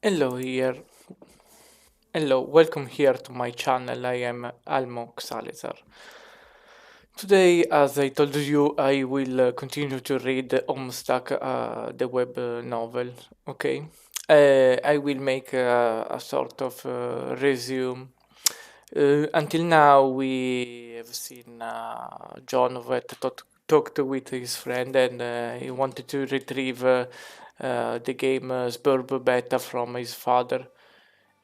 Hello here. Hello, welcome here to my channel. I am Almo Xalizar. Today, as I told you, I will continue to read Homestuck, the web novel. Okay, I will make a sort of resume. Until now, we have seen John that talked with his friend, and he wanted to retrieve the game Spurb Beta from his father,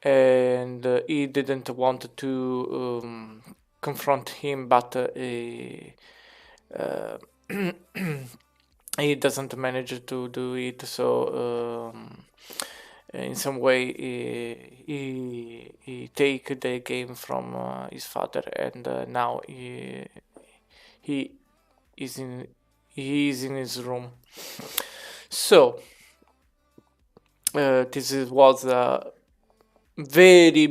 and he didn't want to confront him, but uh, he doesn't manage to do it. So in some way, he take the game from his father, and now he is in he is in his room. So this was a very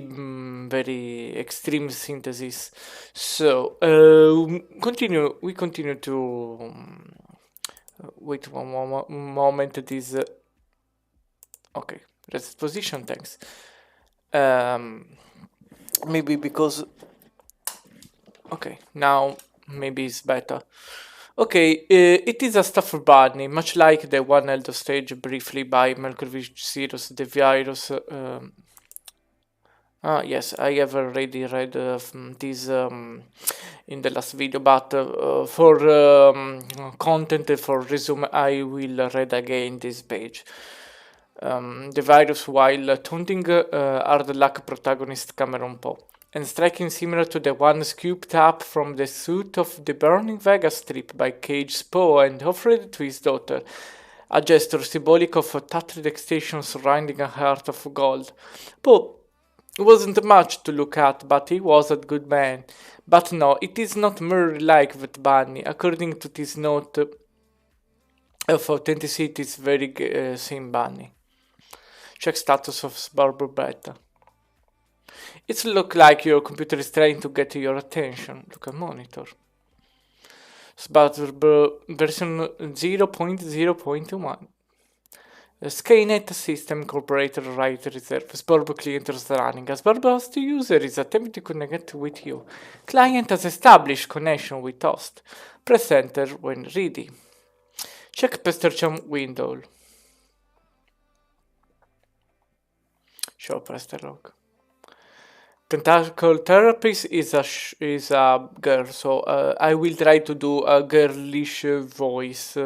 extreme synthesis. So we continue to wait one moment. This okay, rest position, thanks. Maybe because okay, now maybe it's better. Okay, it is a stuffed bunny, much like the one held stage briefly by Malkovich Sirius the virus. Yes, I have already read this in the last video, but for content for resume, I will read again this page. The virus, while taunting hard luck protagonist Cameron Poe, and striking similar to the one scooped up from the suit of the Burning Vegas strip by Cage Poe and offered to his daughter, a gesture symbolic of a tattered extension surrounding a heart of gold. Poe wasn't much to look at, but he was a good man. But no, it is not merely like that bunny. According to this note of authenticity, it is very same bunny. Check status of Barber Beta. It looks like your computer is trying to get your attention. Look at monitor. Sbarber version 0.0.1. Skynet System Incorporated Right Reserve. Sburb client is running. A Sburb host user is attempting to connect with you. Client has established connection with host. Press enter when ready. Check Pestercham window. Show press the log. Tentacle therapist is a girl, so I will try to do a girlish voice.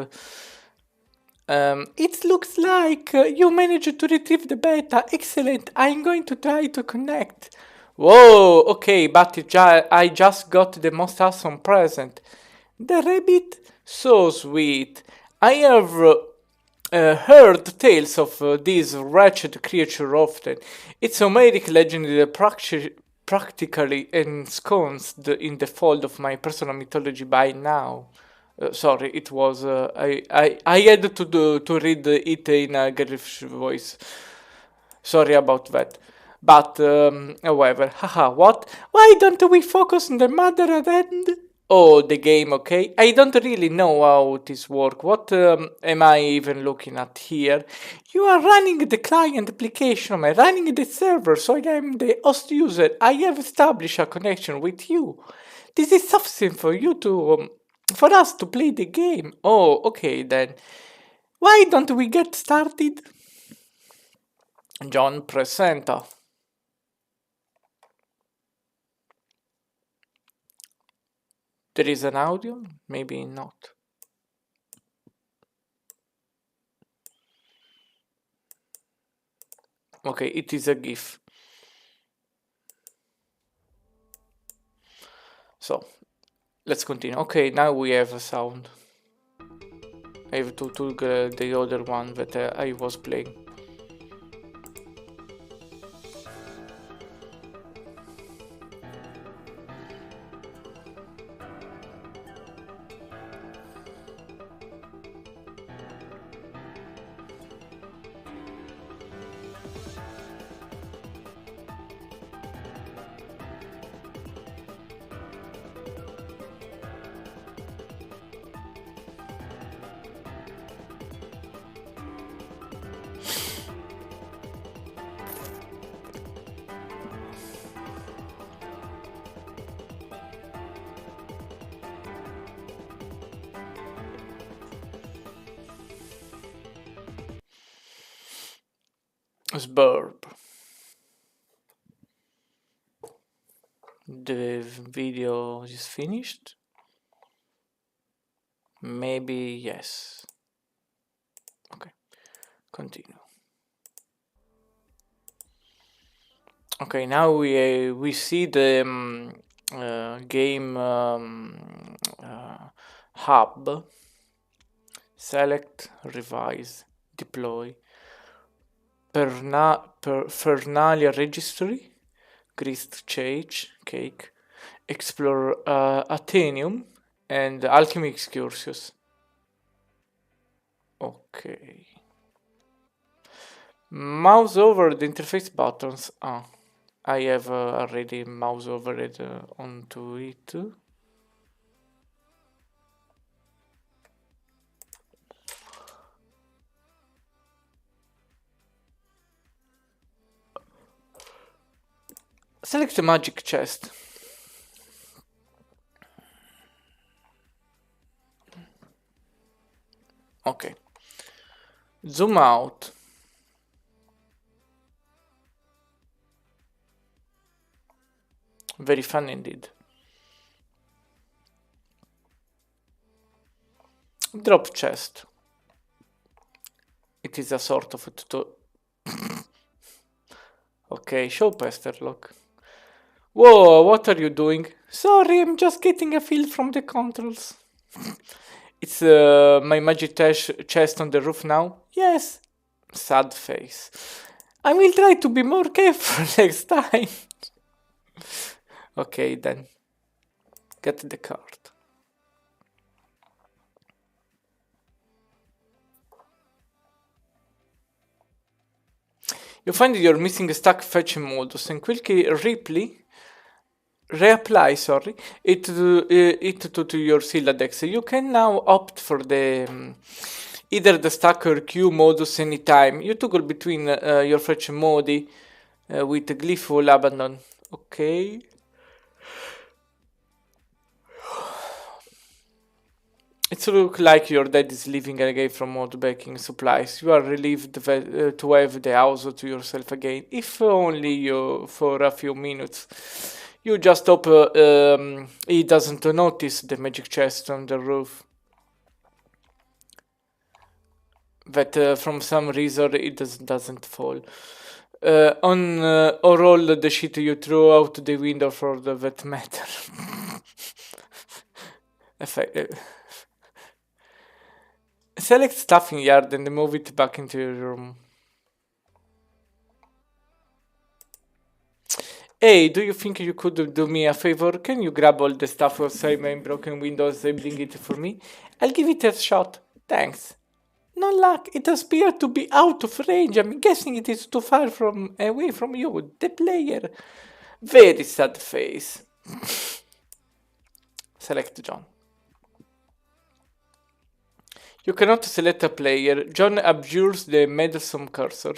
It looks like you managed to retrieve the beta. Excellent. I'm going to try to connect. Whoa, okay, but I just got the most awesome present. The rabbit? So sweet. I have heard tales of this wretched creature often. It's Homeric legend that practically ensconced in the fold of my personal mythology by now. Sorry, it was I had to read it in a girlish voice. Sorry about that. But however, haha, what? Why don't we focus on the matter at hand? Oh, the game, okay? I don't really know how this works. What am I even looking at here? You are running the client application, I'm running the server, so I am the host user. I have established a connection with you. This is sufficient for you to, for us to play the game. Oh, okay then. Why don't we get started? John presenta. There is an audio? Maybe not. Okay, it is a GIF. So, let's continue. Okay, now we have a sound. I have to took the other one that I was playing. Sburb. The video is finished. Maybe yes. Okay, continue. Okay, now we see the game hub. Select, revise, deploy. Fernalia registry, grist change, cake, explore Athenium, and alchemy excursus. Okay. Mouse over the interface buttons. Ah, I have already mouse over it onto it. Select the magic chest. Okay. Zoom out. Very fun indeed. Drop chest. It is a sort of a tutorial. Okay, show Pesterlock. Whoa, what are you doing? Sorry, I'm just getting a feel from the controls. It's my magic chest on the roof now? Yes. Sad face. I will try to be more careful next time. Okay, then. Get the card. You find that you're missing a stack fetching modus and quickly reapply it to your Sylladex. You can now opt for the either the stack or queue modus anytime. You toggle between your fetch modi with glyph abandon. Okay. It looks like your dad is leaving again from mod baking supplies. You are relieved to have the house to yourself again, if only you for a few minutes. You just hope he doesn't notice the magic chest on the roof. That from some reason it doesn't fall. Or all the shit you threw out the window for that matter. Select stuffing yard and move it back into your room. Hey, do you think you could do me a favor? Can you grab all the stuff outside my broken windows and bring it for me? I'll give it a shot. Thanks. No luck. It appears to be out of range. I'm guessing it is too far away from you, the player. Very sad face. Select John. You cannot select a player. John abjures the meddlesome cursor.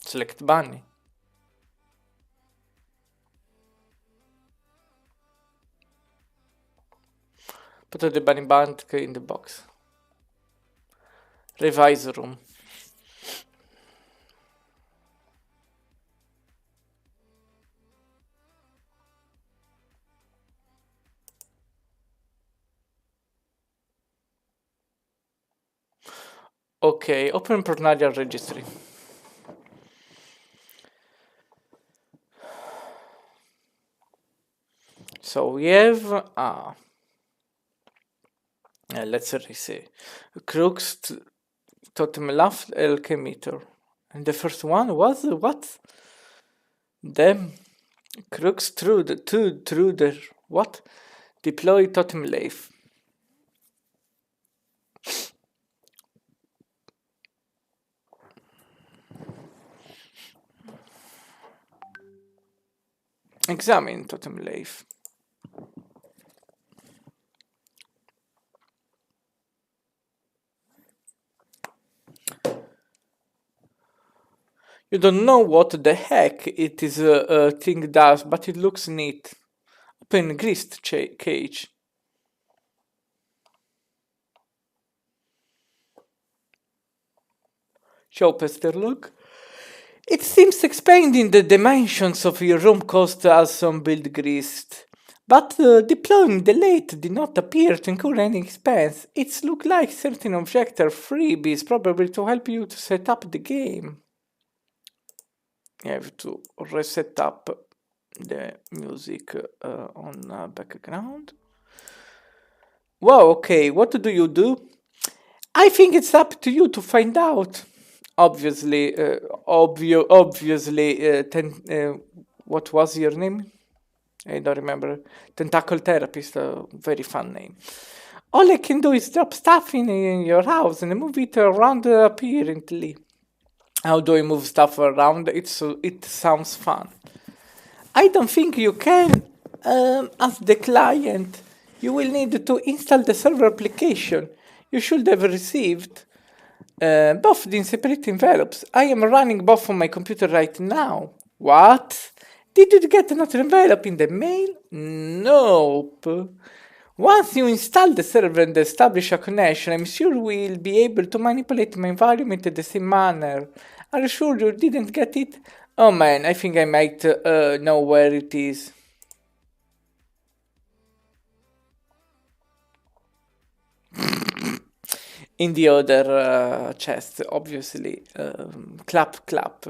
Select Bunny. Put the bunny band in the box. Revise room. Okay, open Pornalia registry. So we have let's see, Crux Totem Laugh Alchemitor. And the first one was what? Them Crux Truder what? Deploy Totem Leaf. Examine Totem Leaf. You don't know what the heck it is thing does, but it looks neat. Open grist cage. Show Pester, look. It seems expanding the dimensions of your room cost us some build greased. But deploying the late did not appear to incur any expense. It's look like certain objects are freebies, probably to help you to set up the game. You have to reset up the music on background. Wow, okay, what do you do? I think it's up to you to find out. Obviously, what was your name? I don't remember. Tentacle Therapist, a very fun name. All I can do is drop stuff in your house and move it around apparently. How do I move stuff around? It sounds fun. I don't think you can. As the client, you will need to install the server application. You should have received both in separate envelopes. I am running both on my computer right now. What? Did you get another envelope in the mail? Nope. Once you install the server and establish a connection, I'm sure we'll be able to manipulate my environment in the same manner. Are you sure you didn't get it? Oh man, I think I might know where it is. In the other chest, obviously. Clap, clap.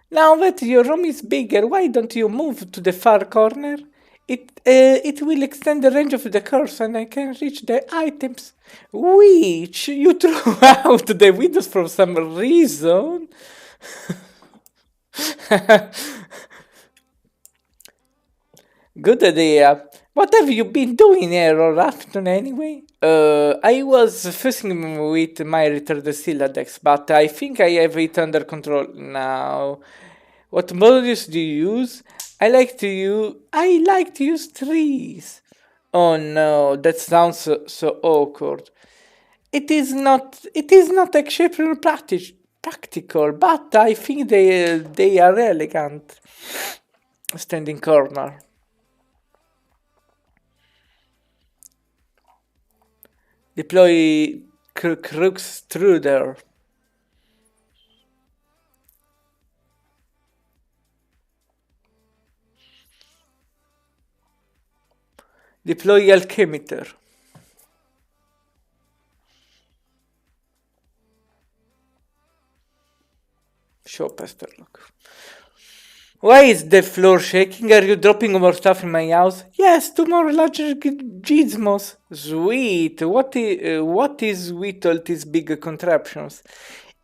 Now that your room is bigger, why don't you move to the far corner? It will extend the range of the cursor and I can reach the items which you threw out the windows for some reason. Good idea. What have you been doing here all afternoon anyway? I was fussing with my retardacilla decks, but I think I have it under control now. What modules do you use? I like to use trees. Oh no, that sounds so awkward. It is not exceptionally practical, but I think they are elegant. Standing corner. Deploy Crookstruder. Deploy Alchemitter. Show Pester, look. Why is the floor shaking? Are you dropping more stuff in my house? Yes, 2 more larger gizmos. Sweet. What is with all these big contraptions?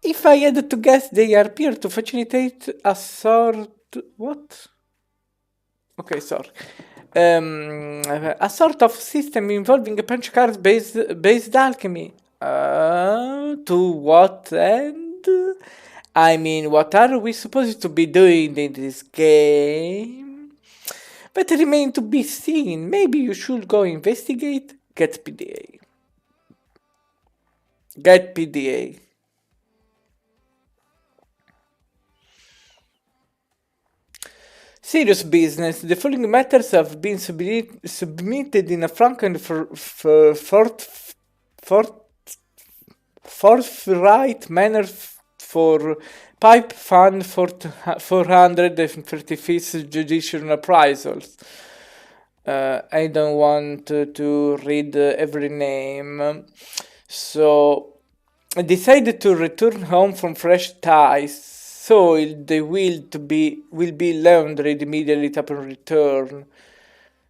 If I had to guess, they appear to facilitate a sort... What? Okay, sorry. A sort of system involving a punch cards based alchemy. To what end? I mean, what are we supposed to be doing in this game? But it remains to be seen. Maybe you should go investigate. Get PDA. Get PDA. Serious business. The following matters have been submitted in a frank and forthright manner for Pipe Fund for 435th judicial appraisals. I don't want to read every name. So I decided to return home from fresh ties. Soil the will be laundered immediately upon return.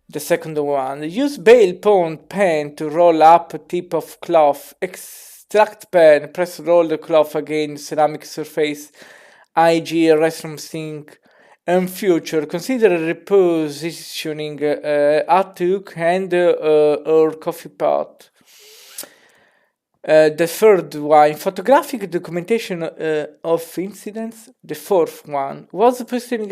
The second one. Use bale pond pen to roll up a tip of cloth. Extract pen. Press roll the cloth against ceramic surface. IG restroom sink. And future. Consider repositioning attic and or coffee pot. The third one, photographic documentation of incidents. The fourth one was posting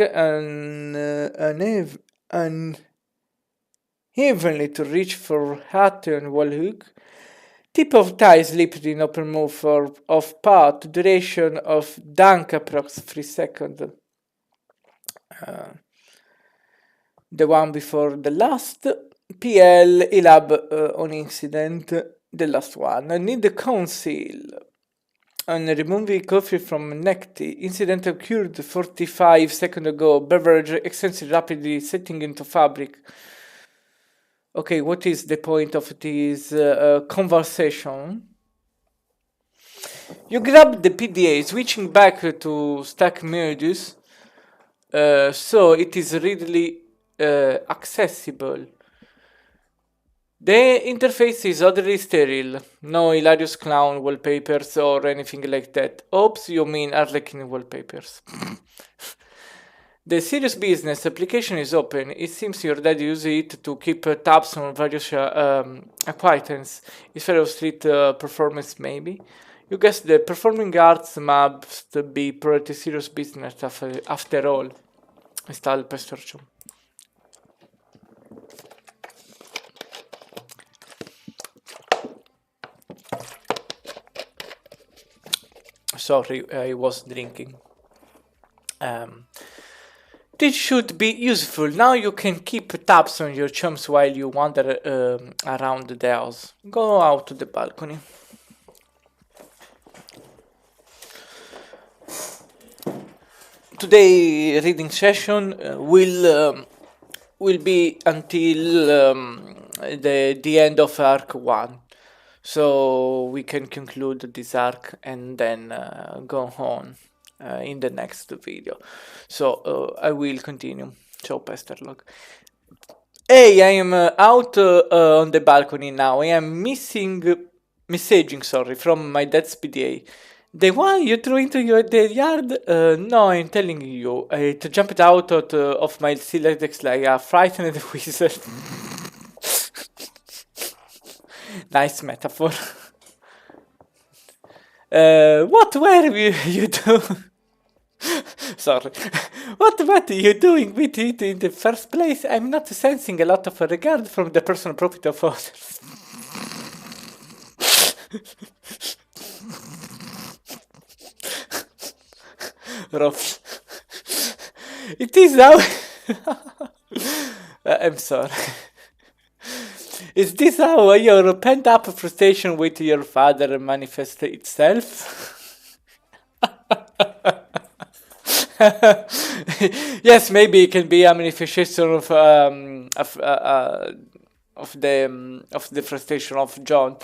unevenly to reach for hat and wall hook. Tip of tie slipped in open move of path. Duration of dunk approx 3 seconds. The one before the last. PL elab on incident. The last one. I need the council. On removing coffee from neck, the incident occurred 45 seconds ago. Beverage extensively rapidly setting into fabric. Okay, what is the point of this conversation? You grab the PDA, switching back to stack modus, so it is readily accessible. The interface is oddly sterile. No hilarious clown wallpapers or anything like that. Oops, you mean Harlequin wallpapers. The serious business application is open. It seems your dad uses it to keep tabs on various acquaintance. His fellow street performance, maybe. You guess the performing arts must be pretty serious business after all. Install Pestorcio. Sorry, I was drinking. This should be useful. Now you can keep tabs on your chums while you wander around the house. Go out to the balcony. Today reading session will be until the end of arc 1. So we can conclude this arc and then go on in the next video. So I will continue. Ciao Pesterlog. Hey, I am out on the balcony now. I am messaging from my dad's PDA. The one you threw into the yard? No, I'm telling you. It jumped out of my silex like a frightened wizard. Nice metaphor. What were you doing? Sorry. What were you doing with it in the first place? I'm not sensing a lot of regard from the personal profit of others. Rough. It is how... I'm sorry. Is this how your pent-up frustration with your father manifests itself? Yes, maybe it can be a manifestation of the frustration of John.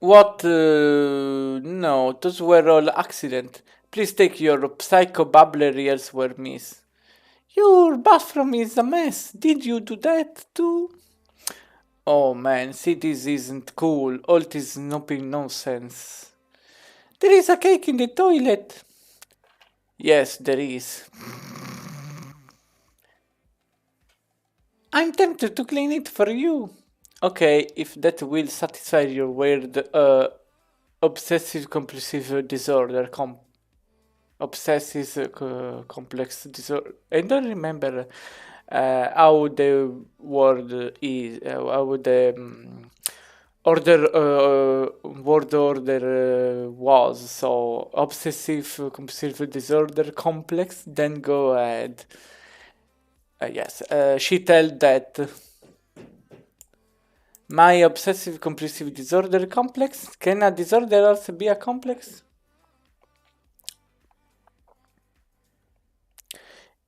What? No, those were all accident. Please take your psychobabbler elsewhere, miss. Your bathroom is a mess. Did you do that too? Oh man, see, this isn't cool. All this snooping nonsense. There is a cake in the toilet. Yes, there is. I'm tempted to clean it for you. Okay, if that will satisfy your weird obsessive compulsive disorder obsessive complex disorder. I don't remember how the word is how the word order was. So obsessive compulsive disorder complex. Then go ahead. Yes, she tell that my obsessive compulsive disorder complex. Can a disorder also be a complex?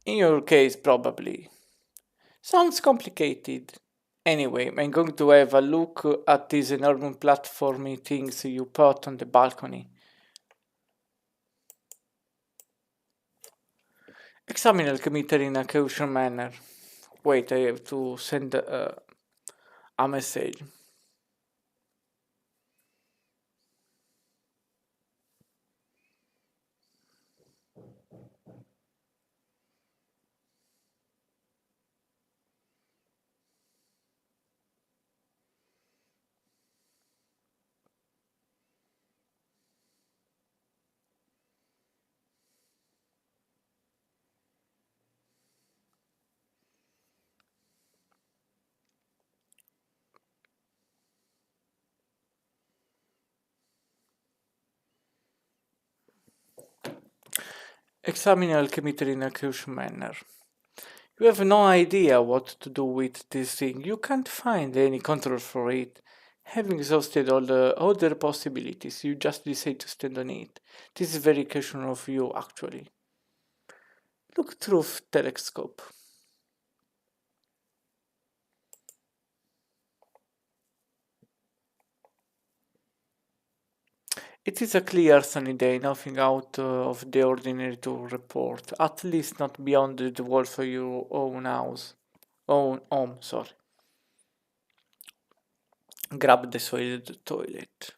In your case, probably. Sounds complicated. Anyway, I'm going to have a look at these enormous platformy things you put on the balcony. Examine the computer in a cautious manner. Wait, I have to send a message. Examine alchemy in a crucial manner. You have no idea what to do with this thing. You can't find any control for it. Having exhausted all the other possibilities, you just decide to stand on it. This is very occasional of you, actually. Look through telescope. It is a clear sunny day, nothing out of the ordinary to report, at least not beyond the walls of your own house. Own home, sorry. Grab the soiled toilet.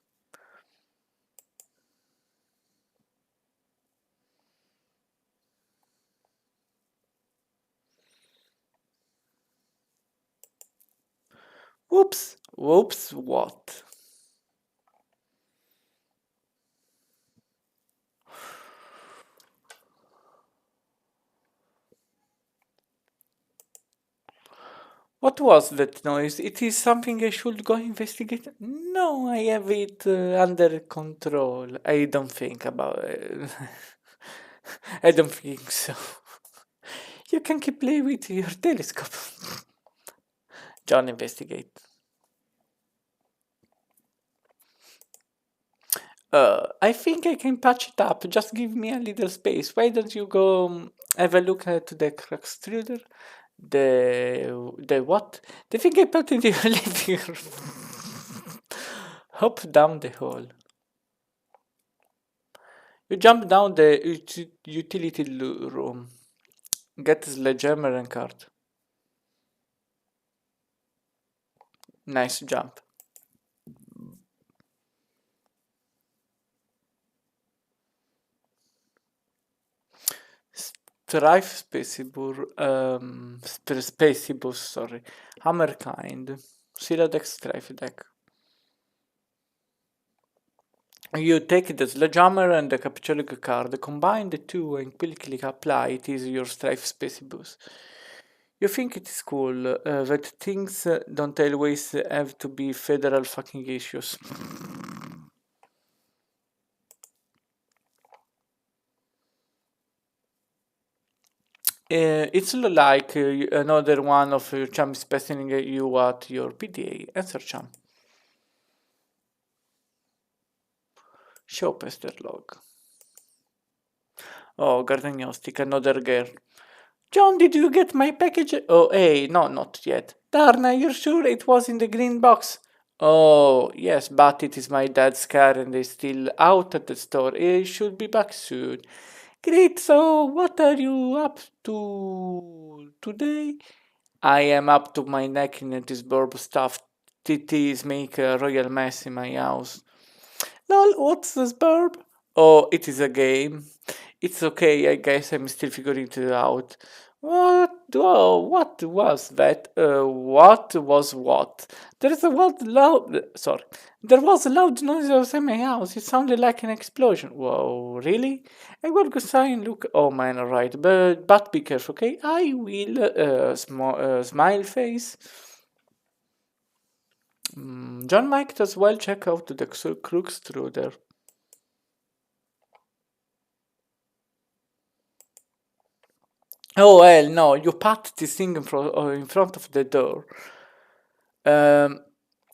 Whoops! Whoops, what? What was that noise? It is something I should go investigate? No, I have it under control. I don't think about it. I don't think so. You can keep playing with your telescope. John, investigate. I think I can patch it up. Just give me a little space. Why don't you go have a look at the extruder? The what? The thing I put in the living room. Hop down the hole. You jump down the utility room. Get sledgehammer and cart. Nice jump. Strife Spacibus, sorry. Hammer kind. Siladex Strife deck. You take the sledgehammer and the capitolic card, combine the two and quickly apply it is your Strife Spacibus. You think it is cool that things don't always have to be federal fucking issues. It's like another one of your chums pestering you at your PDA. Answer chum. Show pester log. Oh, Gardagnostic, another girl. John, did you get my package? Oh, hey, no, not yet. Darna, you're sure it was in the green box? Oh, yes, but it is my dad's car and he's still out at the store. He should be back soon. Great, so what are you up to today? I am up to my neck in this burb stuff. TTs make a royal mess in my house. Lol, what's this burb? Oh, it is a game. It's okay, I guess I'm still figuring it out. What? Oh, what was that? What was what? There's a loud. Sorry. There was a loud noise outside my house. It sounded like an explosion. Whoa, really? I will go try and look. Oh man, alright. But be careful, okay? I will. Smile face. John might as well check out the crooks through there. Oh well, no, you pat this thing in front of the door. Um,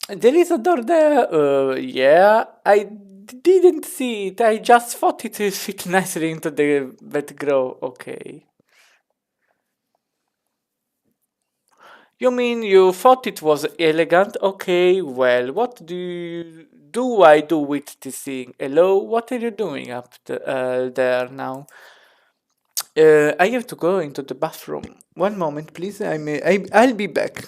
there is a door there. Yeah, I didn't see it. I just thought it would fit nicely into the bed grow. Okay. You mean you thought it was elegant? Okay, well, what do I do with this thing? Hello, what are you doing up there now? I have to go into the bathroom. One moment, please. I'll be back.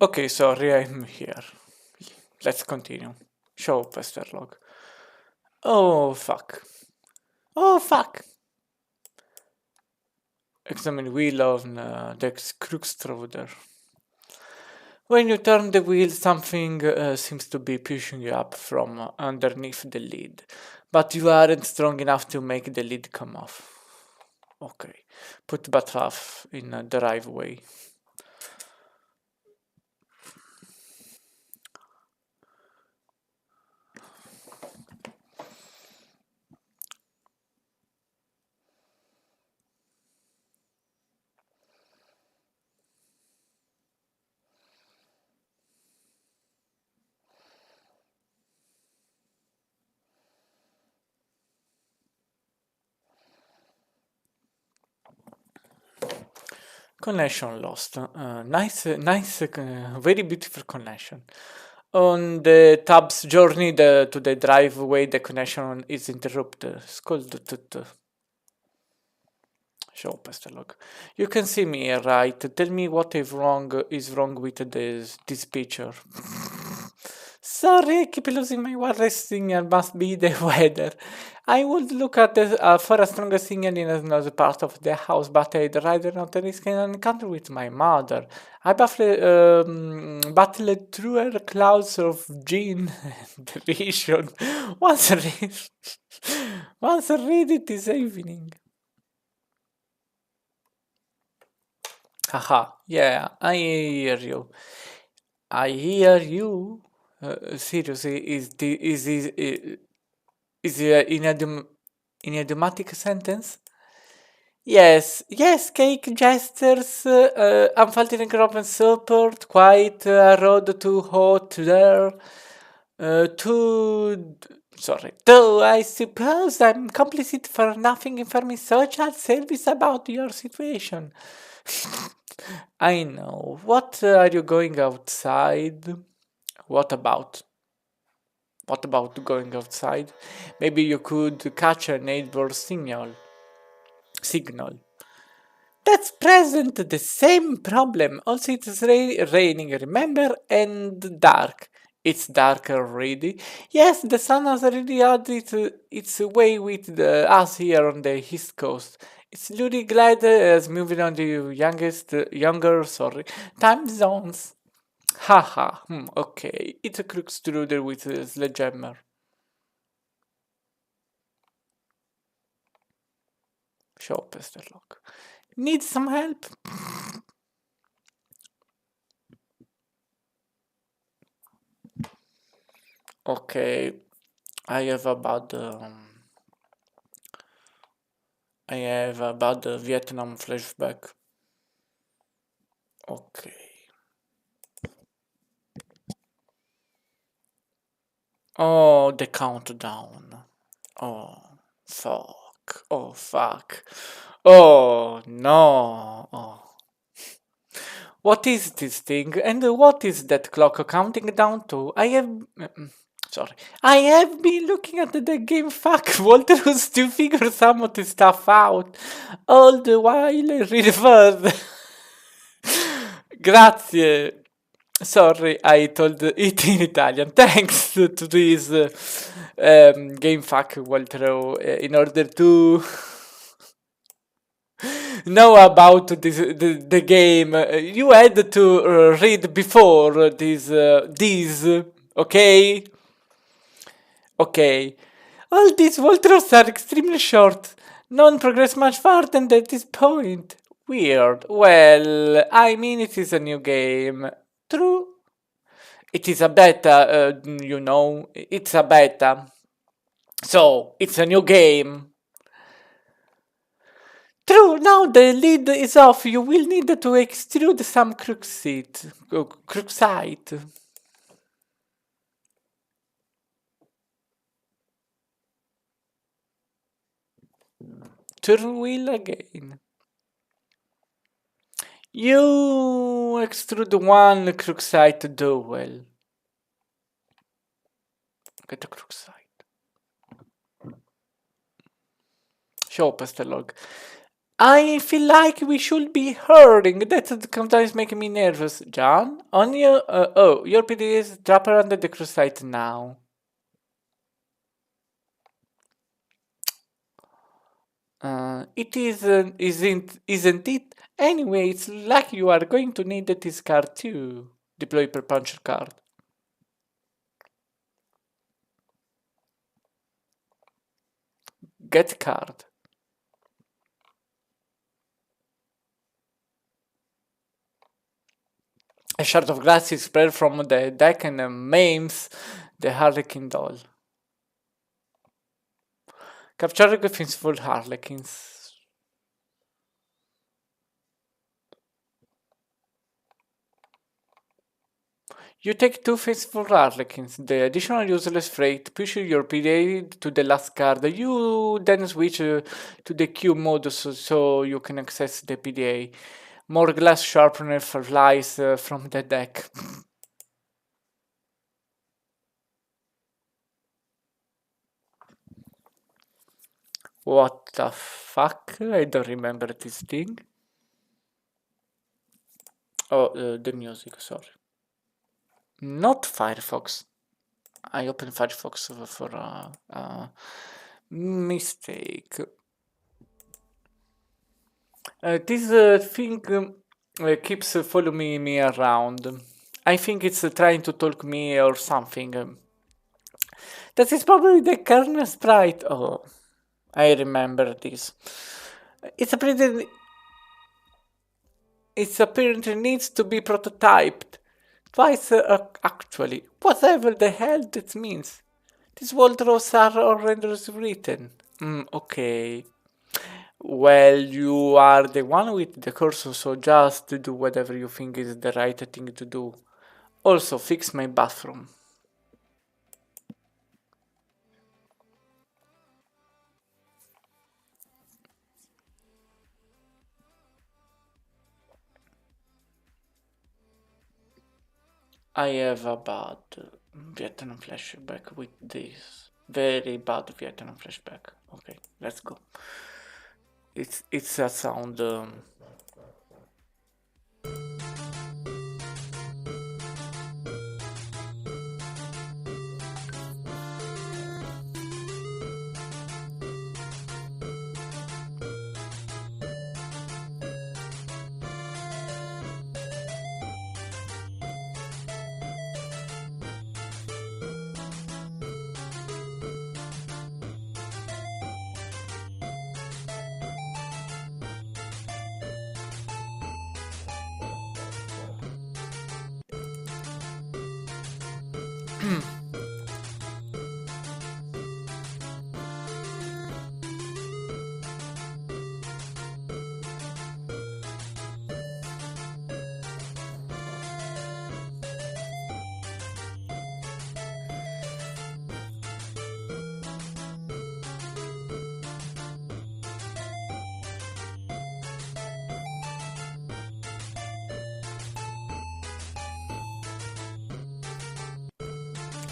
Okay, sorry, I'm here. Let's continue. Show pester log. Oh fuck. Oh fuck. Examine wheel on the extruder. When you turn the wheel, something seems to be pushing you up from underneath the lid, but you aren't strong enough to make the lid come off. Okay, put butterfly in a driveway. Connection lost. Nice, very beautiful connection. On the tab's journey to the driveway, the connection is interrupted. Show pester log. You can see me, right? Tell me what is wrong with this picture. Sorry, I keep losing my wireless signal. Must be the weather. I would look at for a stronger signal in another part of the house, but I'd rather not risk an encounter with my mother. I battled through her clouds of gin and derision. Once read, once read it this evening. Haha, yeah, I hear you. I hear you. Seriously, is in a idiomatic sentence? Yes, yes, cake gestures, unfaltering open support, quite a road too hot there. Too. Sorry. Though I suppose I'm complicit for nothing informing social service about your situation. I know. What are you going outside? What about? What about going outside? Maybe you could catch a neighbor's signal. That's present the same problem. Also, it's raining, remember, and dark. It's dark already. Yes, the sun has already had its way with us here on the east coast. It's really glad as moving on to younger, time zones. Haha, okay. It's a crook strudel with a sledgehammer. Show pester lock. Need some help? Okay, I have a bad. I have a bad Vietnam flashback. Okay. Oh, the countdown. Oh, fuck. Oh, fuck. Oh, no. Oh. What is this thing? And what is that clock counting down to? Sorry. I have been looking at the game. Fuck, Walter was to figure some of the stuff out. All the while I read further. Grazie. Sorry, I told it in Italian. Thanks to this game fuck Walter in order to know about the game. You had to read before these, okay? Okay. All these Walters are extremely short. None progress much farther than at this point. Weird. Well, I mean, it is a new game. True. It is a beta, it's a beta. So, it's a new game. True, now the lid is off. You will need to extrude some crooksite. Turn wheel again. You extrude one crooksite dowel. Get a crooksite. Show pester log. I feel like we should be hurting. That's sometimes making me nervous. John, on your your PD is drop her under the crucite now. It isn't it? Anyway, it's like you are going to need this card too. Deploy per puncher card. Get card. A shard of glass is spread from the deck and maims the harlequin doll. Capturing faithful harlequins. You take two faithful harlequins. The additional useless freight pushes your PDA to the last card. You then switch to the Q modus so you can access the PDA. More glass sharpener flies from the deck. What the fuck? I don't remember this thing. Oh, the music, sorry. Not Firefox. I opened Firefox for a mistake. This thing keeps following me around. I think it's trying to talk me or something. That is probably the kernel sprite. Oh, I remember this. It's a pretty. It apparently needs to be prototyped. Twice, actually. Whatever the hell that means. These wardrobes are already written. Okay. Well, you are the one with the cursor, so just do whatever you think is the right thing to do. Also, fix my bathroom. I have a bad Vietnam flashback with this. Very bad Vietnam flashback. Okay, let's go. It's a sound.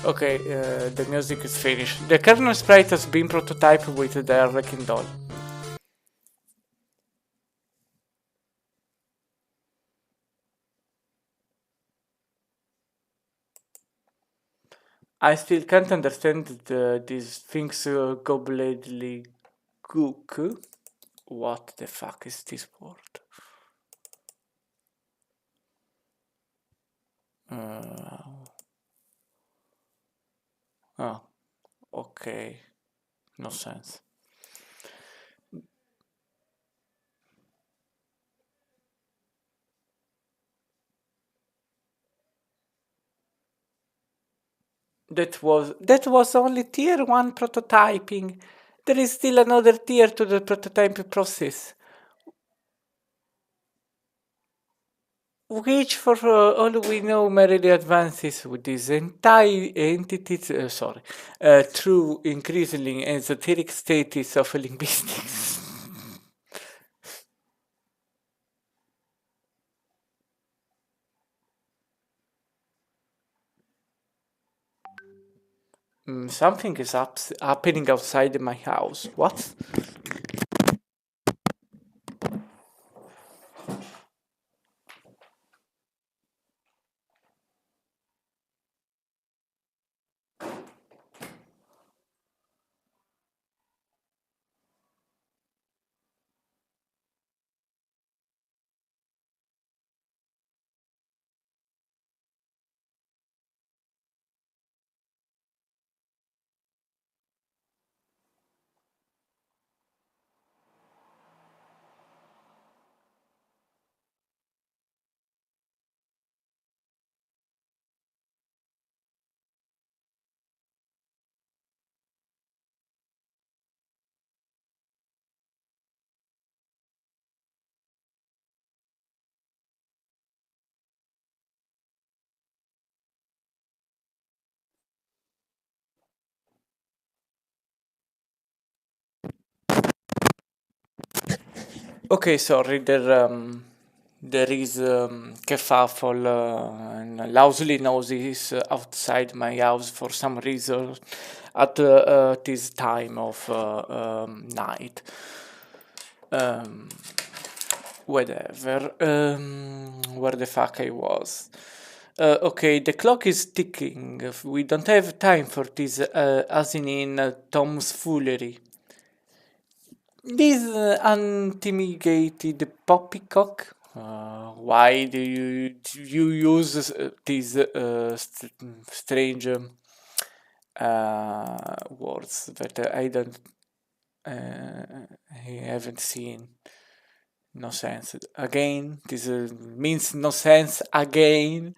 Okay, the music is finished. The kernel sprite has been prototyped with the Wrecking Doll. I still can't understand these things gobbledly gook. What the fuck is this word? Oh, okay. No sense. That was only tier 1 prototyping. There is still another tier to the prototyping process. Which, for all we know, merely advances with these entire entities, through increasingly esoteric status of linguistics. Something is happening outside my house. What? Okay, sorry, there is kerfuffle and lousy noises outside my house for some reason at this time of night. Um, Whatever. Where the fuck I was? Okay, the clock is ticking. We don't have time for this asinine tomfoolery. This unmitigated poppycock. Why do you use these strange words that I don't I haven't seen? No sense. Again, this means no sense again.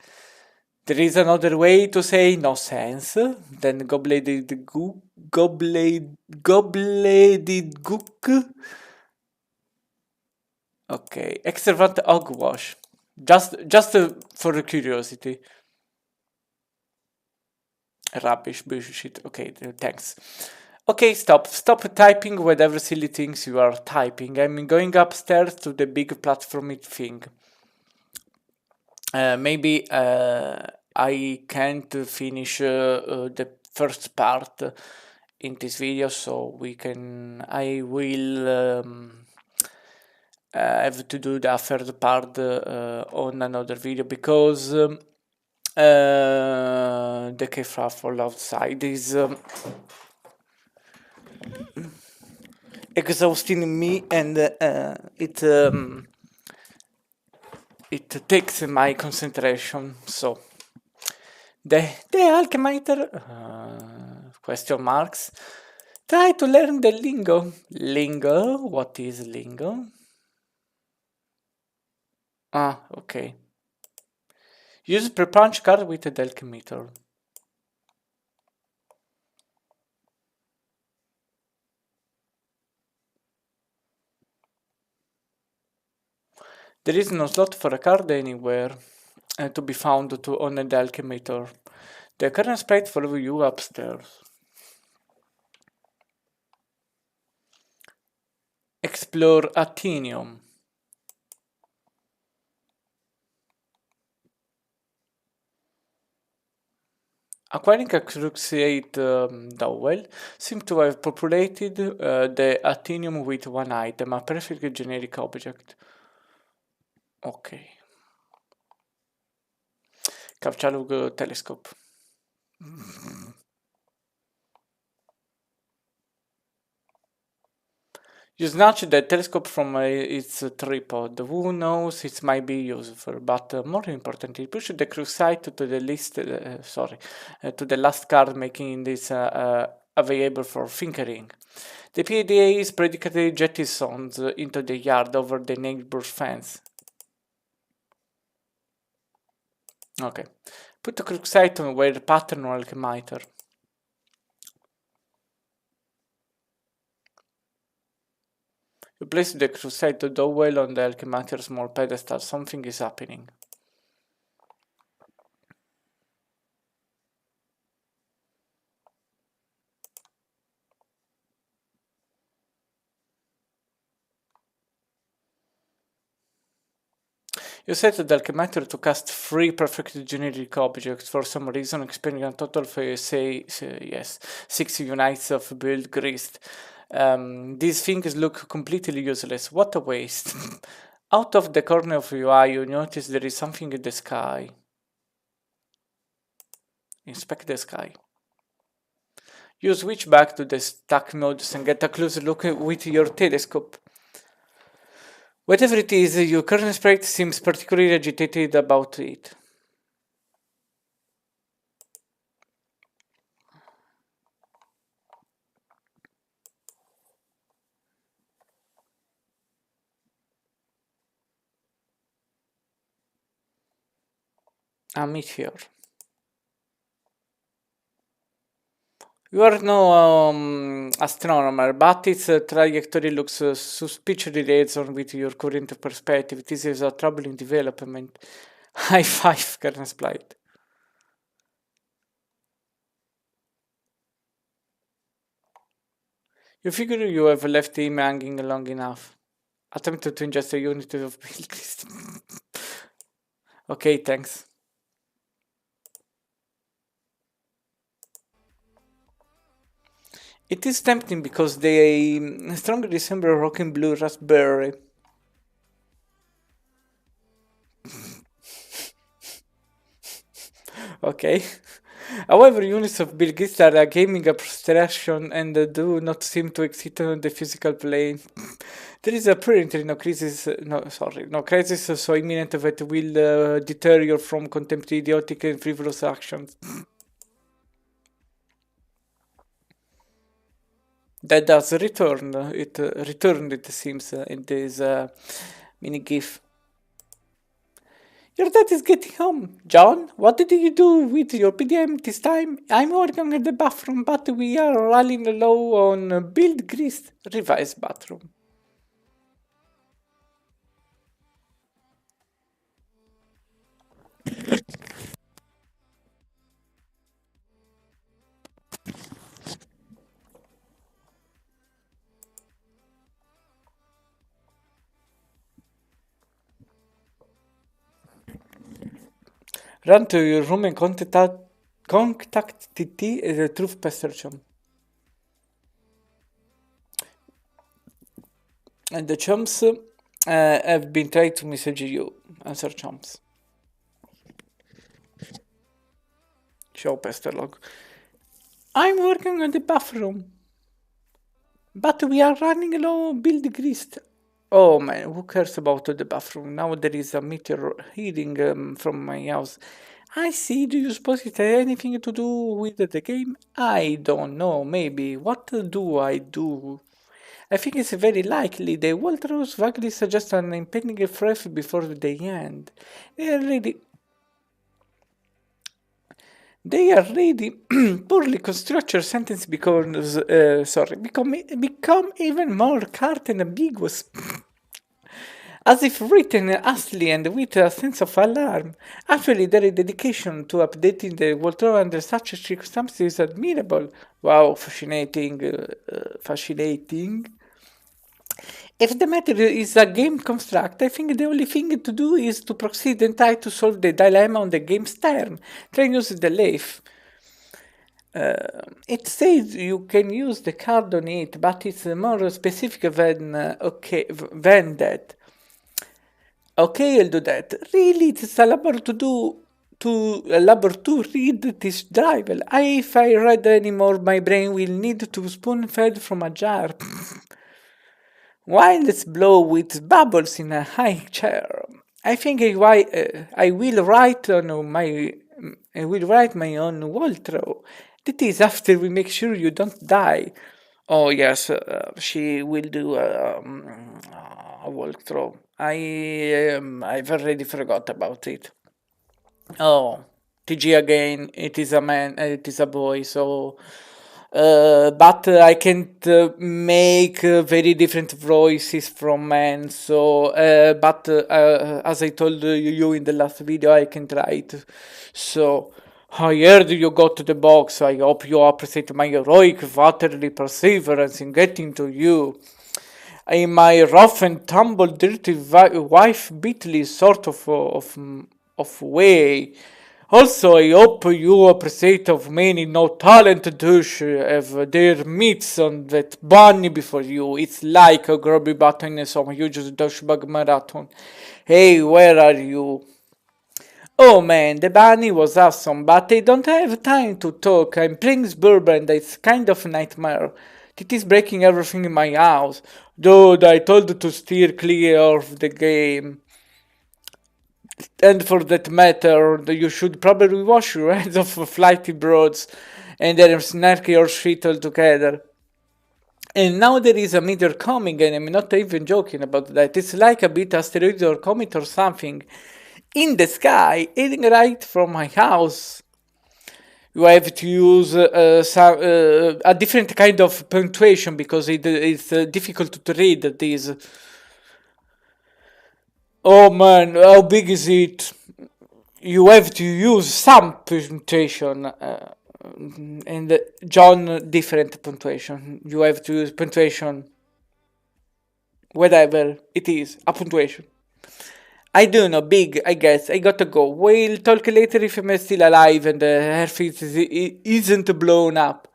There is another way to say no sense than gobleted gook. Gobleted gook. Okay, extravagant hogwash. Just for curiosity. Rubbish, bullshit. Okay, thanks. Okay, stop typing whatever silly things you are typing. I'm going upstairs to the big platformy thing. Maybe I can't finish the first part in this video, so I will have to do the third part on another video because the kerfuffle outside is exhausting me, and it takes my concentration. So the alchemiter question marks. Try to learn the lingo. Lingo? What is lingo? Ah, okay. Use pre-punch card with the alchemitor. There is no slot for a card anywhere to be found on the alchemitor. The current sprite follows you upstairs. Explore Athenium. Acquiring a cruciate dowel seems to have populated the Athenium with one item, a perfectly generic object. Okay. Cavchalug telescope. You snatch the telescope from its tripod. Who knows, it might be useful, but more importantly, push the crucite to the list. To the last card, making this available for fingering. The PDA is predictably jettisoned into the yard over the neighbor's fence. Okay. Put the crucite on where the pattern or alchemiter. You place the crucite dowel on the alchemiter's small pedestal. Something is happening. You set the alchemitor to cast 3 perfectly generic objects for some reason, expending a total of, say 6 units of build greased. These things look completely useless. What a waste. Out of the corner of your eye, you notice there is something in the sky. Inspect the sky. You switch back to the stack nodes and get a closer look with your telescope. Whatever it is, your current sprite seems particularly agitated about it. A meteor. You are no astronomer, but its trajectory looks suspiciously liaison with your current perspective. This is a troubling development. High five, Kernel Splight. You figure you have left him hanging long enough. attempted to ingest a unit of Pilgrims. Okay, thanks. It is tempting because they strongly resemble Rockin' Blue Raspberry. Okay. However, units of Bilgis are a gaming abstraction and do not seem to exist on the physical plane. There is apparently no crisis, no crisis so imminent that will deter you from contemplating idiotic and frivolous actions. That does return. It returned, it seems, in this mini GIF. Your dad is getting home. John, what did you do with your PDM this time? I'm working at the bathroom, but we are running low on build grease. Revised bathroom. Run to your room and contact TT as a truth pester chum. And the chums have been trying to message you. Answer chums. Show pester log. I'm working on the bathroom. But we are running low build greased. Oh man, who cares about the bathroom? Now there is a meteor heading from my house. I see, do you suppose it has anything to do with the game? I don't know, maybe. What do I do? I think it's very likely the Walters vaguely suggest an impending threat before the end. They are really poorly constructed sentence because become even more curt and ambiguous. As if written hastily and with a sense of alarm. Actually, their dedication to updating the wardrobe under such circumstances is admirable. Wow, fascinating. If the matter is a game construct, I think the only thing to do is to proceed and try to solve the dilemma on the game's term. Try and use the leaf. It says you can use the card on it, but it's more specific than than that. Okay, I'll do that. Really, it's a labor to read this drivel. If I read anymore, my brain will need to spoon fed from a jar. While let's blow with bubbles in a high chair. I think I will write my own wardrobe. That is after we make sure you don't die. Oh yes, she will do a walkthrough. I've already forgot about it. Oh, TG again. It is a man. It is a boy. So, but I can't make very different voices from men. So, but as I told you in the last video, I can try it. So. I heard you got to the box. I hope you appreciate my heroic fatherly perseverance in getting to you. In my rough and tumble, dirty wife beatly sort of way. Also, I hope you appreciate of many no talent douche have their meats on that bunny before you. It's like a grubby button in some huge douchebag marathon. Hey, where are you? Oh man, the bunny was awesome, but I don't have time to talk. I'm playing bourbon and it's kind of a nightmare. It is breaking everything in my house. Dude, I told you to steer clear of the game. And for that matter, you should probably wash your hands off of flighty broads and then snark your shit all together. And now there is a meteor coming, and I'm not even joking about that. It's like a bit asteroid or comet or something in the sky, heading right from my house. You have to use a different kind of punctuation because it's difficult to read these. Oh man, how big is it? You have to use some punctuation. And John, different punctuation. You have to use punctuation. whatever it is, a punctuation. I do know, big, I guess. I gotta go. We'll talk later if I'm still alive and her face isn't blown up.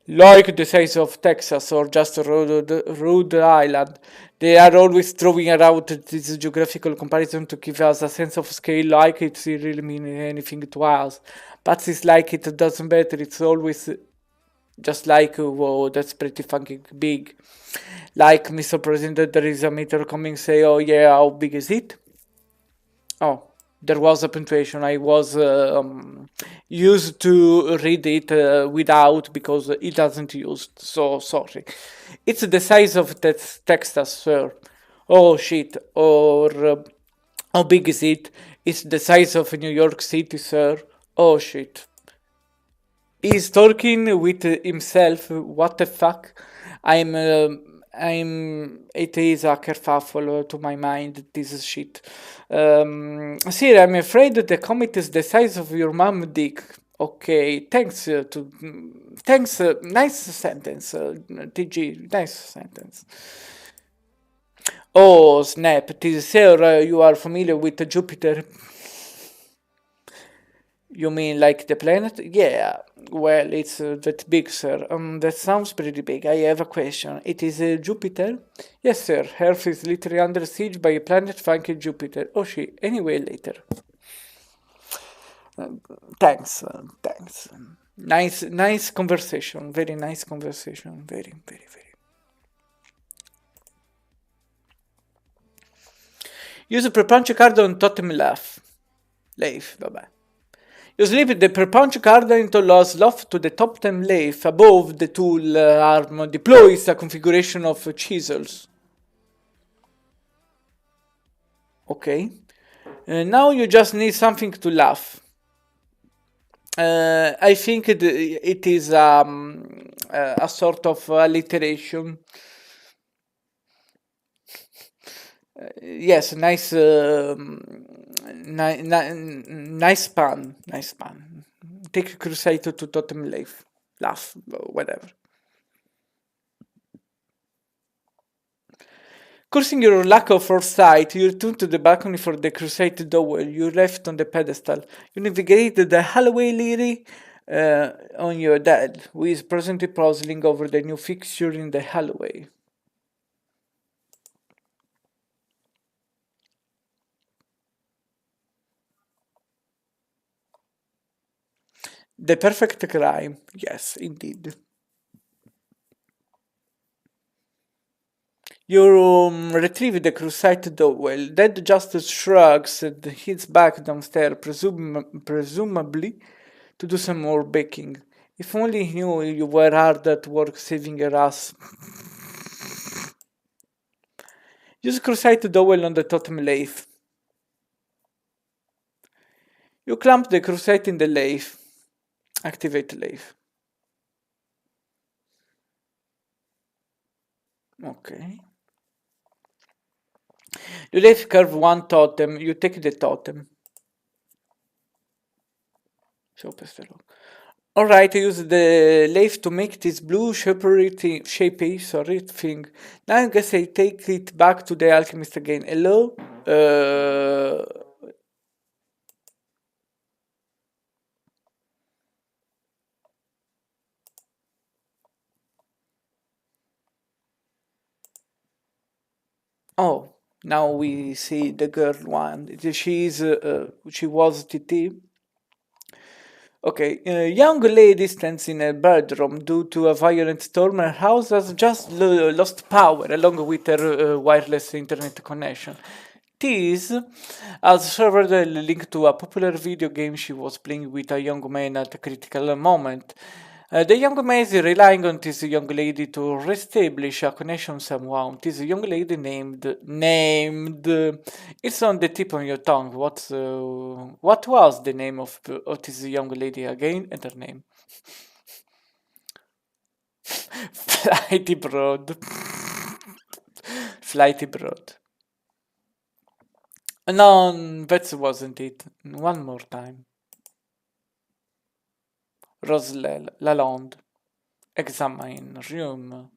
Like the size of Texas or just Rhode Island. They are always throwing around this geographical comparison to give us a sense of scale, like it really mean anything to us. But it's like it doesn't matter. It's always just like, whoa, that's pretty fucking big. Like Mr. President, there is a meter coming, say, oh yeah, how big is it? Oh, there was a punctuation. I was used to read it without because it doesn't use. So sorry. It's the size of that Texas, sir. Oh shit. Or how big is it? It's the size of New York City, sir. Oh shit. He's talking with himself. What the fuck? It is a kerfuffle to my mind. This is shit. Sir, I'm afraid that the comet is the size of your mom dick. Okay, thanks. Nice sentence, TG. Nice sentence. Oh snap! Sir, you are familiar with Jupiter? You mean like the planet? Yeah, well, it's that big, sir. That sounds pretty big. I have a question. It is Jupiter? Yes, sir. Earth is literally under siege by a planet funky Jupiter. Oh, shit. Anyway, later. Thanks. Nice conversation. Very nice conversation. Very. Use a per-punch card on totem laugh. Leif, vabbè. You slip the per-punch card into loss loft to the top 10 leaf above the tool arm deploys a configuration of chisels. Okay. Now you just need something to laugh. I think it is a sort of alliteration. Yes, nice pun. Take Crusade to Totem laugh, whatever. Cursing your lack of foresight, you return to the balcony for the Crusade dowel you left on the pedestal. You navigate the hallway lady on your dad, who is presently puzzling over the new fixture in the hallway. The perfect crime, yes, indeed. You retrieve the Crusade dowel. Dad just shrugs and heads back downstairs, presumably to do some more baking. If only he knew you were hard at work saving your ass. Use Crusade dowel on the totem lathe. You clamp the Crusade in the lathe. Activate lathe. Okay. You lathe curve one totem. You take the totem. Alright, I use the lathe to make this blue shapey thing. Now I guess I take it back to the alchemist again. Hello? Oh, now we see the girl one. She was TT. Okay, a young lady stands in a bedroom due to a violent storm. Her house has just lost power along with her wireless internet connection. This has served a link to a popular video game she was playing with a young man at a critical moment. The young man is relying on this young lady to reestablish a connection somehow. This young lady named. It's on the tip of your tongue. What was the name of this young lady again? And her name. Flighty Broad. Flighty Broad. No, that wasn't it. One more time. Roselle Lalonde. Examine room.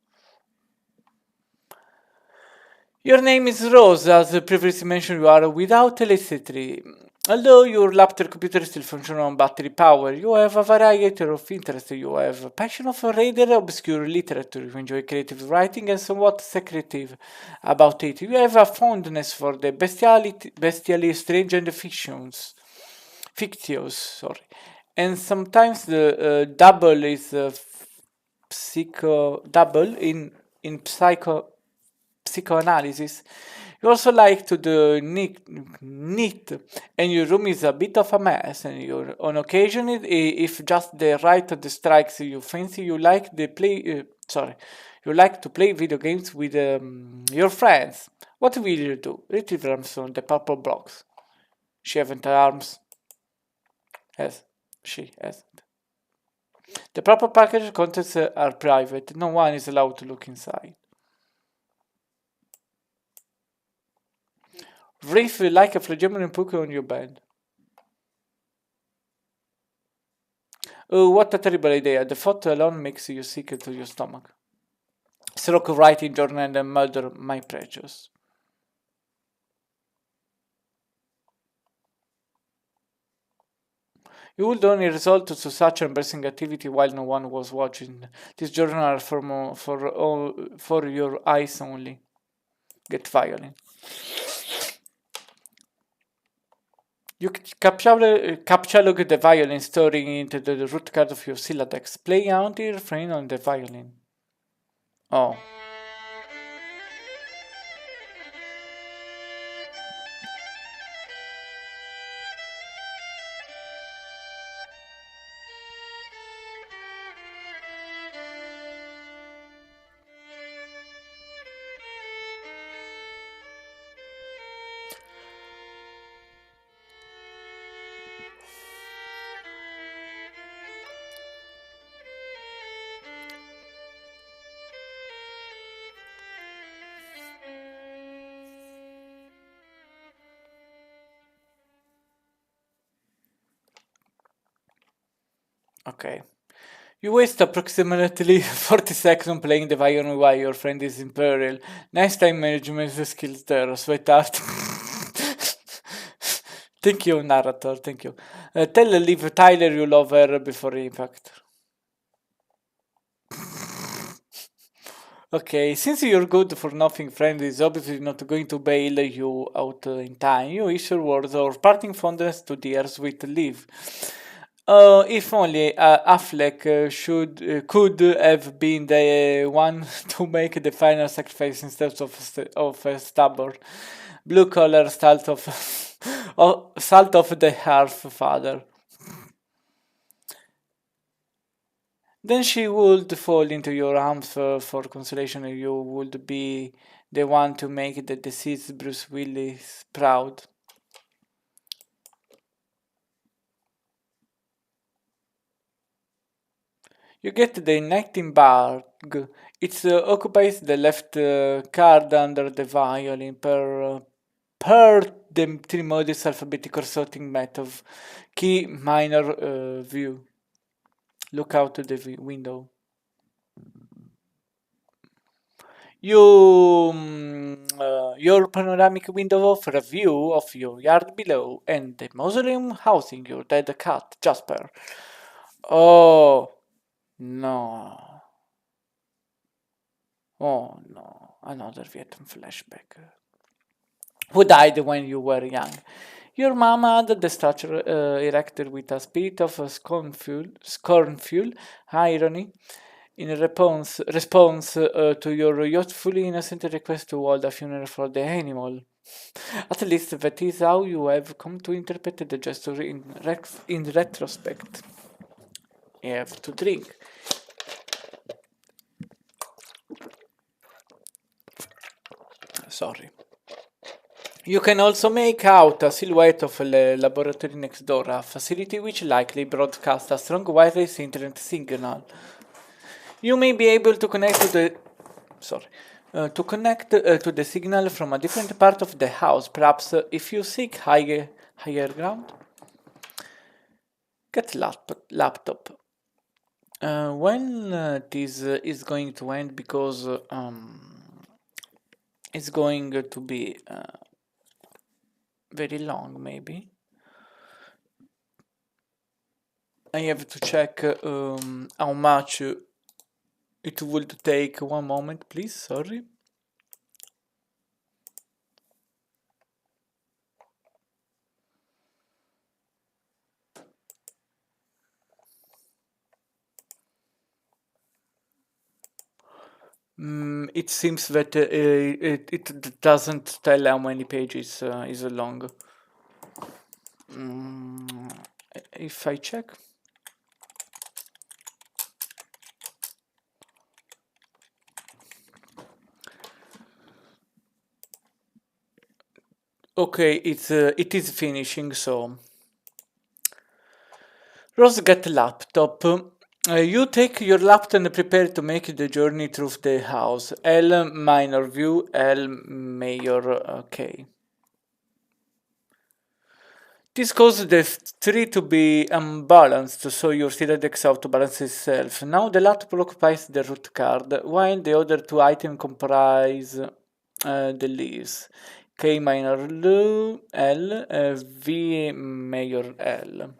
Your name is Rose, as previously mentioned, you are without electricity. Although your laptop computer still functions on battery power, you have a variety of interests. You have a passion for rather obscure literature, you enjoy creative writing and somewhat secretive about it. You have a fondness for the bestially strange and fictitious, sorry. And sometimes the double is double in psychoanalysis. You also like to do neat, and your room is a bit of a mess. And you're on occasion, if just the right of the strikes you fancy, you like the play. You like to play video games with your friends. What will you do? Retrieve arms on the purple blocks. She haven't arms. Has she hasn't. The proper package contents are private. No one is allowed to look inside. Reef like a Phlegmatic poke on your bed. Oh, what a terrible idea. The thought alone makes you sick to your stomach. Stroke writing journal and murder, my precious. You would only resort to such embarrassing activity while no one was watching. This journal are for your eyes only. Get violent. You capture the violin, storing into the root card of your Sylladex. Play out the refrain on the violin. Oh. Okay. You waste approximately 40 seconds playing the violin while your friend is in peril. Nice time management skills there, sweetheart. Thank you, narrator, thank you. Tell Liv Tyler you love her before impact. Okay, since your good for nothing friend is obviously not going to bail you out in time, you issue words of parting fondness to dear sweet Liv. If only Affleck could have been the one to make the final sacrifice instead of a stubborn blue collar salt of salt of the hearth father. Then she would fall into your arms for consolation, and you would be the one to make the deceased Bruce Willis proud. You get the Nightingale. It occupies the left card under the violin per the Trimodis alphabetical sorting method. Key minor view. Look out the window. Your panoramic window offers a view of your yard below and the mausoleum housing your dead cat, Jasper. Oh, no. Oh, no. Another Vietnam flashback. Who died when you were young? Your mom had the stature erected with a spirit of scornful irony in response to your youthfully innocent request to hold a funeral for the animal. At least that is how you have come to interpret the gesture in retrospect. You have to drink. Sorry. You can also make out a silhouette of a laboratory next door, a facility which likely broadcasts a strong wireless internet signal. You may be able to connect to the to the signal from a different part of the house. Perhaps if you seek higher ground, get laptop. When this is going to end, because It's going to be very long, maybe. I have to check how much it would take. One moment, please. Sorry. It seems that it doesn't tell how many pages is long. If I check. Okay, it is finishing, so Rose get laptop. You take your laptop and prepare to make the journey through the house. L minor view, L major, okay. This causes the tree to be unbalanced, so your still takes out to balance itself. Now the laptop occupies the root card, while the other two items comprise the leaves. K minor L, V major L.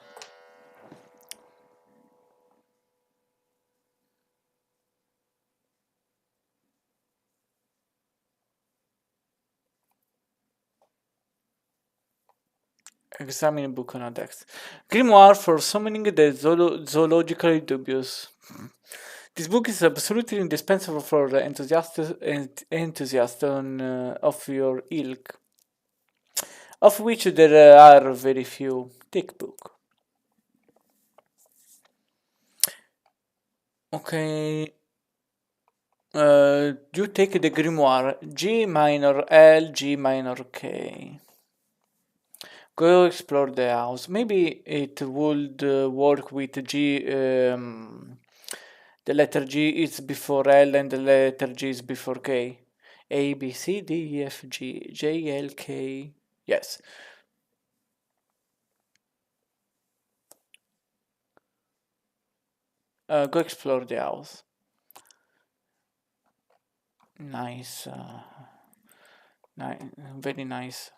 Examine book on a text. Grimoire for summoning the zoologically dubious. This book is absolutely indispensable for enthusiasts of your ilk, of which there are very few. Take book. Okay. You take the grimoire G minor L, G minor K. Go explore the house. Maybe it would work with G. The letter G is before L and the letter G is before K. A, B, C, D, E, F, G, J, L, K. Yes. Go explore the house. Nice. Very nice.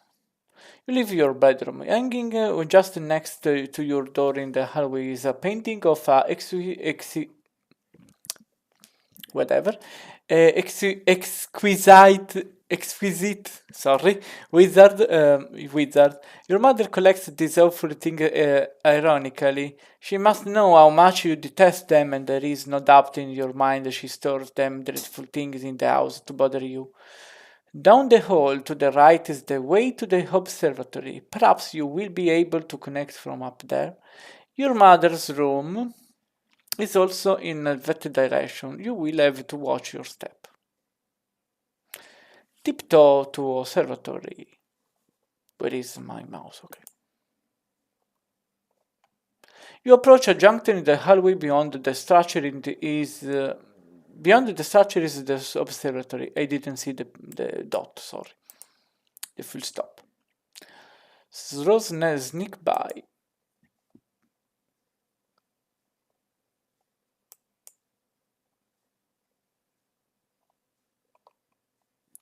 You leave your bedroom. Hanging just next to your door in the hallway is a painting of a whatever, exquisite, sorry, wizard. Your mother collects these awful things ironically. She must know how much you detest them, and there is no doubt in your mind she stores them dreadful things in the house to bother you. Down the hall to the right is the way to the observatory. Perhaps you will be able to connect from up there. Your mother's room is also in that direction. You will have to watch your step. Tiptoe to observatory. Where is my mouse? Okay. You approach a junction in the hallway beyond the structure beyond the structure is the observatory. I didn't see the dot, sorry. The full stop. Rosne sneak by.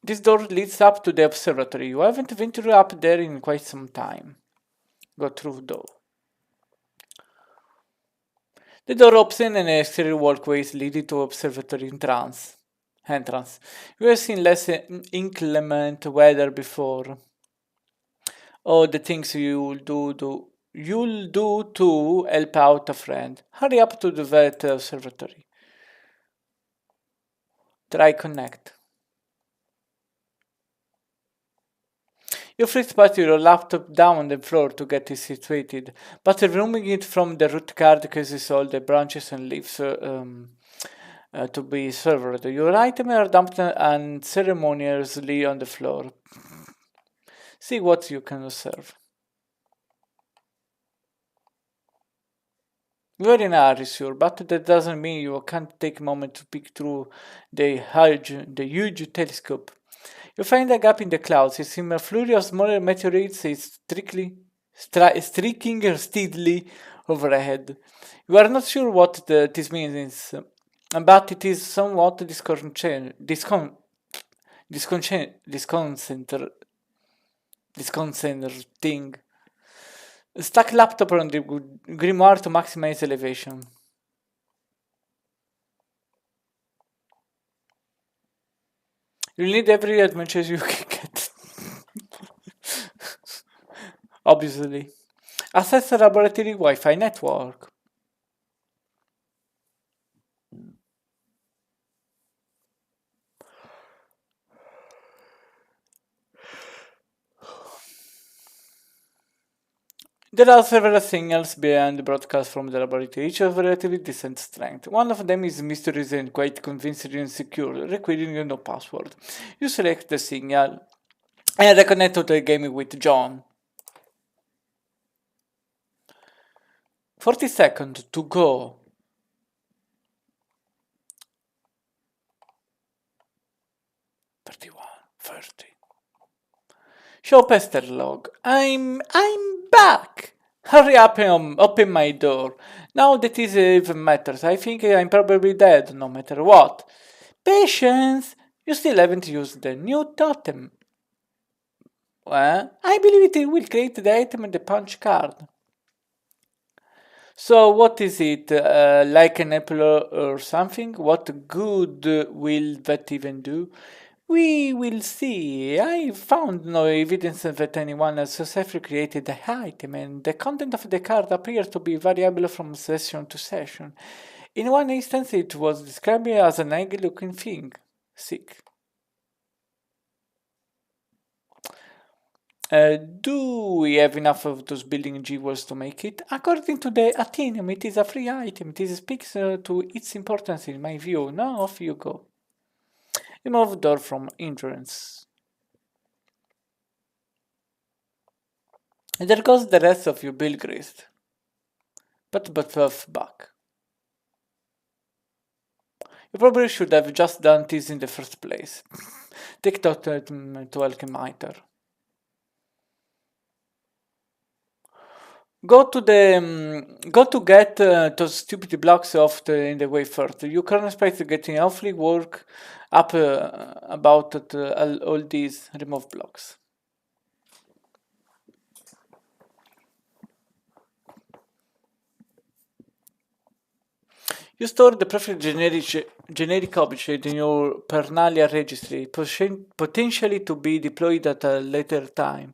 This door leads up to the observatory. You haven't ventured up there in quite some time. Go through door. The door opens and exterior walkways leading to observatory entrance. You have seen less inclement weather before. Oh, the things you'll do to help out a friend. Hurry up to the vet observatory. Try connect. You flipped put your laptop down on the floor to get it situated, but removing it from the root card causes all the branches and leaves to be severed. Your items are dumped unceremoniously on the floor. See what you can observe. Very nice, sure, but that doesn't mean you can't take a moment to peek through the huge telescope. You find a gap in the clouds. You see a flurry of smaller meteorites is streaking steadily overhead. You are not sure what this means, but it is somewhat disconcerting. Disconcerting. Stack laptop on the grimoire to maximize elevation. You need every adventure you can get. Obviously. Access the laboratory Wi-Fi network. There are several signals behind the broadcast from the laboratory, each of relatively decent strength. One of them is mysterious and quite convincingly secure, requiring no password. You select the signal and reconnect to the game with John. 40 seconds to go. 31, 30. Show pester log. I'm back. Hurry up and open my door. Now that is even matters. I think I'm probably dead, no matter what. Patience. You still haven't used the new totem. Well, I believe it will create the item and the punch card. So what is it? Like an apple or something? What good will that even do? We will see. I found no evidence that anyone has successfully created the item, and the content of the card appears to be variable from session to session. In one instance, it was described as an egg-looking thing. Sick. Do we have enough of those building jewels to make it? According to the Athenaeum, it is a free item. This speaks to its importance in my view. Now off you go. Remove door from entrance. And there goes the rest of your bill grist. But back. You probably should have just done this in the first place. Take that to Alchemiter. Go to get those stupid blocks off in the way first. Your current space is getting awfully work up about all these remove blocks. You store the perfect generic object in your Pernalia registry, potentially to be deployed at a later time.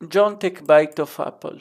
John take bite of apple.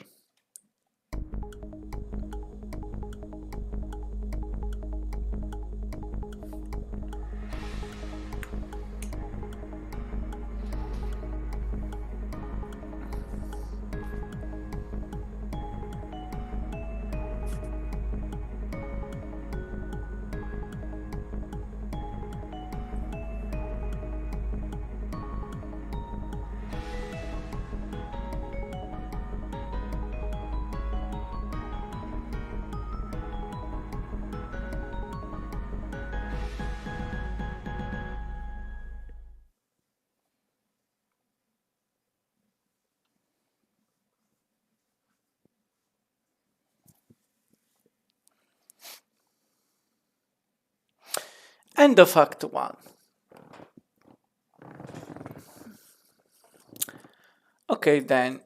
End of Act 1. Okay, then.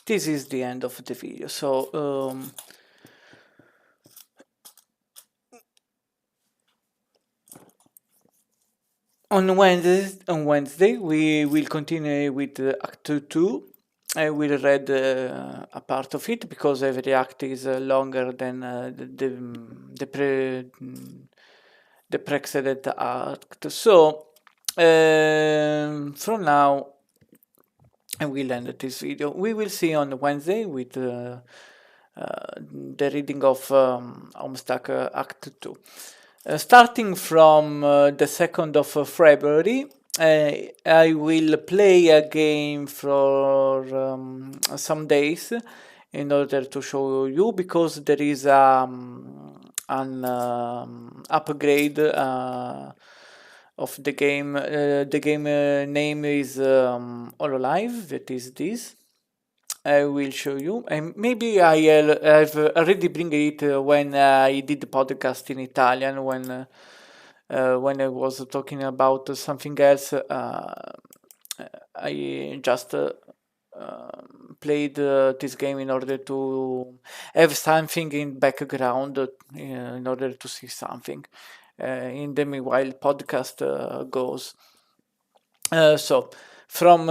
This is the end of the video. So, on Wednesday, we will continue with Act 2. I will read a part of it because every act is longer than the precedent act. So, from now, I will end this video. We will see on Wednesday with the reading of Homestuck Act 2. Starting from the 2nd of February, I will play a game for some days in order to show you, because there is an upgrade of the game. The game name is Hololive, that is this. I will show you, and maybe I've already bring it when I did the podcast in Italian when I was talking about something else. I just played this game in order to have something in background in order to see something. In the meanwhile, podcast goes. So, from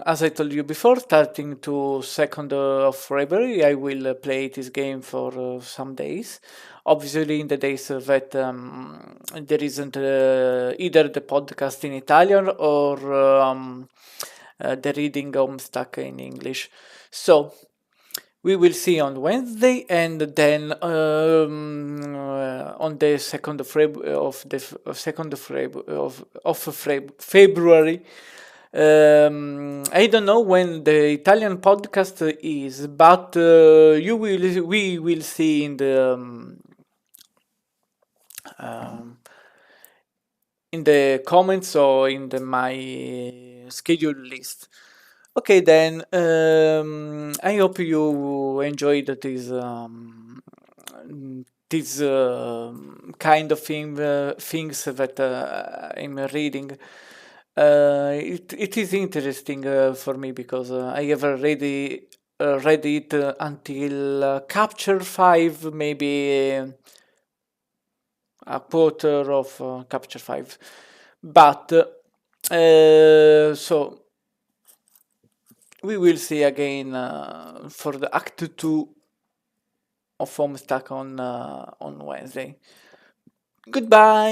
as I told you before, starting to 2nd of February, I will play this game for some days. Obviously, in the days that there isn't either the podcast in Italian or the reading Homestuck in English. So, we will see on Wednesday, and then on the 2nd of February. I don't know when the Italian podcast is, but we will see in the comments or in my schedule list. Okay, then I hope you enjoyed this kind of things that I'm reading. It is interesting for me because I have already read it until Capture 5, maybe a quarter of Capture 5. But so we will see again for the Act 2 of Homestuck on Wednesday. Goodbye!